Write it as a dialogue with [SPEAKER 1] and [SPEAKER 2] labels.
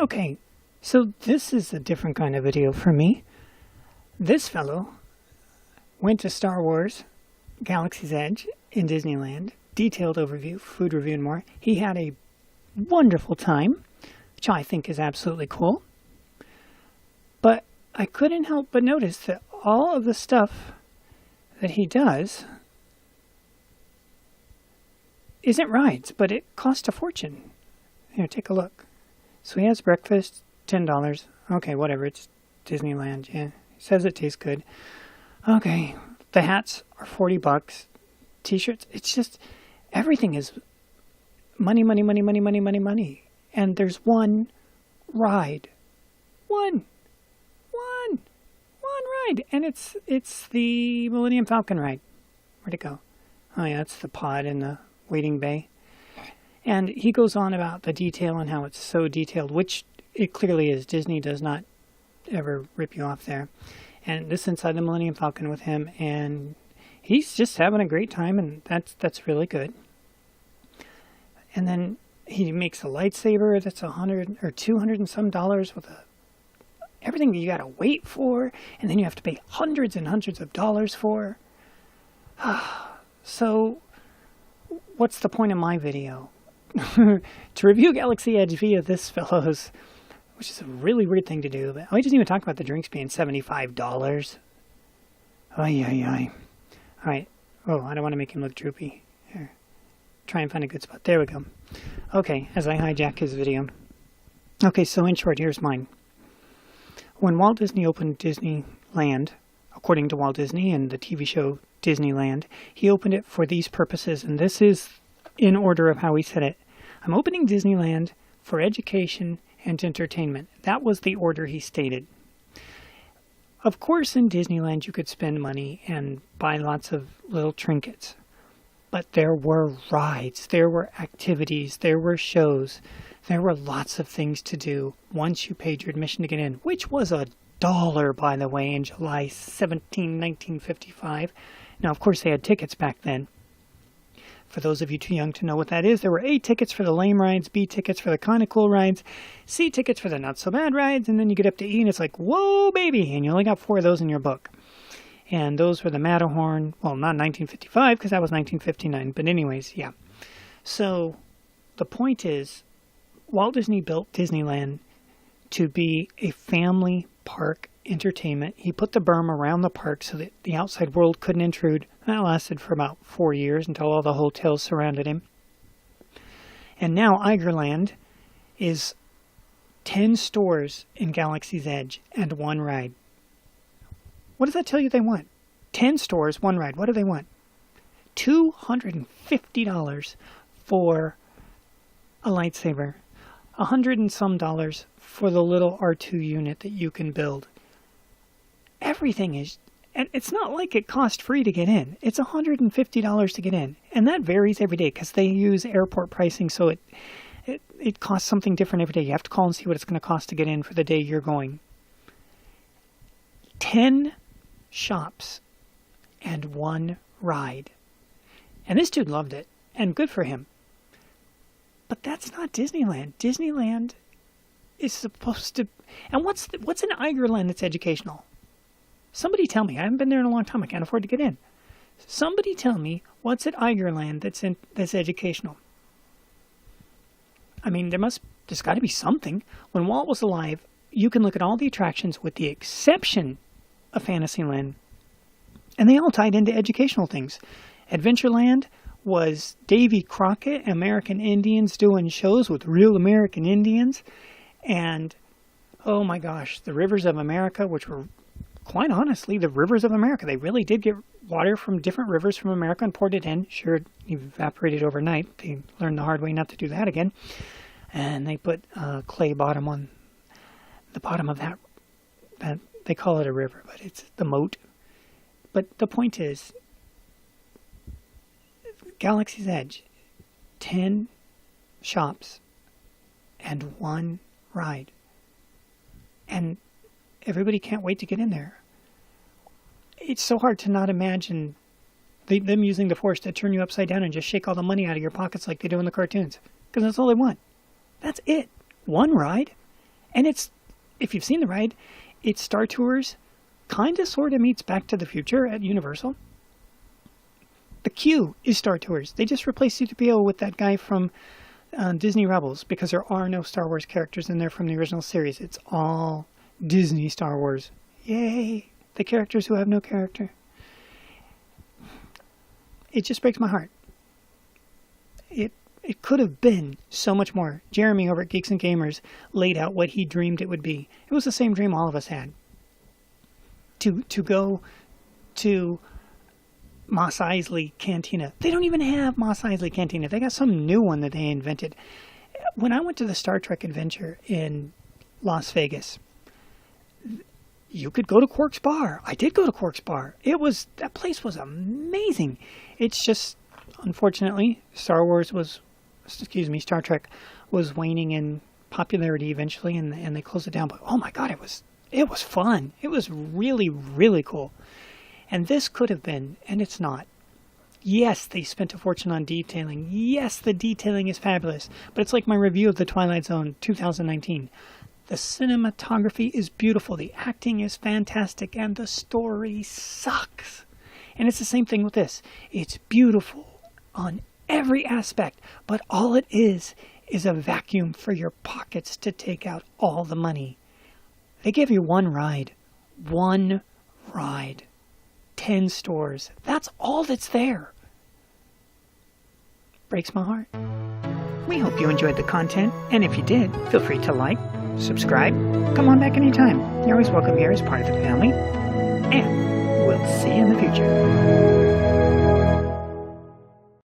[SPEAKER 1] Okay, so this is a different kind of video for me. This fellow went to Star Wars Galaxy's Edge in Disneyland, detailed overview, food review and more. He had a wonderful time, which I think is absolutely cool. But I couldn't help but notice that all of the stuff that he does isn't rides, but it costs a fortune. Here, take a look. So he has breakfast, $10. Okay, whatever, it's Disneyland, yeah. He says it tastes good. Okay, the hats are $40. T-shirts, it's just, everything is money, money, money, money, money, money, money. And there's one ride. One ride. And it's the Millennium Falcon ride. Where'd it go? Oh yeah, it's the pod in the waiting bay. And he goes on about the detail and how it's so detailed, which it clearly is. Disney does not ever rip you off there. And this inside the Millennium Falcon with him, and he's just having a great time, and that's really good. And then he makes a lightsaber that's $100 or $200 and some dollars with everything that you gotta wait for, and then you have to pay hundreds and hundreds of dollars for. So, what's the point of my video? To review Galaxy Edge via this fellow's, which is a really weird thing to do, but I didn't even talk about the drinks being $75. Ay. Alright. Oh, I don't want to make him look droopy. Here. Try and find a good spot. There we go. Okay, as I hijack his video. Okay, so in short, here's mine. When Walt Disney opened Disneyland, according to Walt Disney and the TV show Disneyland, he opened it for these purposes, and this is in order of how he said it. I'm opening Disneyland for education and entertainment. That was the order he stated. Of course, in Disneyland, you could spend money and buy lots of little trinkets. But there were rides, there were activities, there were shows, there were lots of things to do once you paid your admission to get in, which was $1, by the way, in July 17, 1955. Now, of course, they had tickets back then. For those of you too young to know what that is, there were A tickets for the lame rides, B tickets for the kind of cool rides, C tickets for the not so bad rides, and then you get up to E and it's like, whoa, baby, and you only got 4 of those in your book. And those were the Matterhorn, well, not 1955, because that was 1959, but anyways, yeah. So, the point is, Walt Disney built Disneyland to be a family park entertainment. He put the berm around the park so that the outside world couldn't intrude. That lasted for about 4 years until all the hotels surrounded him. And now Igerland is 10 stores in Galaxy's Edge and 1 ride. What does that tell you they want? 10 stores, 1 ride. What do they want? $250 for a lightsaber. $100 and some for the little R2 unit that you can build. Everything is, and it's not like it cost free to get in. It's $150 to get in, and that varies every day because they use airport pricing, so it costs something different every day. You have to call and see what it's going to cost to get in for the day you're going. 10 shops and 1 ride, and this dude loved it, and good for him. But that's not Disneyland. Disneyland is supposed to, and what's an Igerland that's educational? Somebody tell me. I haven't been there in a long time. I can't afford to get in. Somebody tell me what's at Igerland that's educational. I mean, there's got to be something. When Walt was alive, you can look at all the attractions with the exception of Fantasyland, and they all tied into educational things. Adventureland was Davy Crockett, American Indians doing shows with real American Indians, and oh my gosh, the Rivers of America, which were quite honestly, the rivers of America. They really did get water from different rivers from America and poured it in. Sure, it evaporated overnight. They learned the hard way not to do that again. And they put clay bottom on the bottom of that. They call it a river, but it's the moat. But the point is, Galaxy's Edge, 10 shops and 1 ride. And everybody can't wait to get in there. It's so hard to not imagine them using the Force to turn you upside down and just shake all the money out of your pockets like they do in the cartoons. Because that's all they want. That's it. 1 ride And it's, if you've seen the ride, it's Star Tours, kind of sort of meets Back to the Future at Universal. The queue is Star Tours. They just replaced C-3PO with that guy from Disney Rebels, because there are no Star Wars characters in there from the original series. It's all Disney Star Wars. Yay! The characters who have no character. It just breaks my heart. It could have been so much more. Jeremy over at Geeks and Gamers laid out what he dreamed it would be. It was the same dream all of us had. To go to Mos Eisley Cantina. They don't even have Mos Eisley Cantina. They got some new one that they invented. When I went to the Star Trek adventure in Las Vegas, you could go to Quark's Bar. I did go to Quark's Bar. That place was amazing. It's just, unfortunately, Star Trek was waning in popularity eventually, and they closed it down. But oh my God, it was fun. It was really, really cool. And this could have been, and it's not. Yes, they spent a fortune on detailing. Yes, the detailing is fabulous. But it's like my review of The Twilight Zone 2019. The cinematography is beautiful, the acting is fantastic, and the story sucks. And it's the same thing with this. It's beautiful on every aspect, but all it is a vacuum for your pockets to take out all the money. They give you one ride. 10 stores. That's all that's there. Breaks my heart. We hope you enjoyed the content, and if you did, feel free to like, subscribe, come on back anytime. You're always welcome here as part of the family, and we'll see you in the future.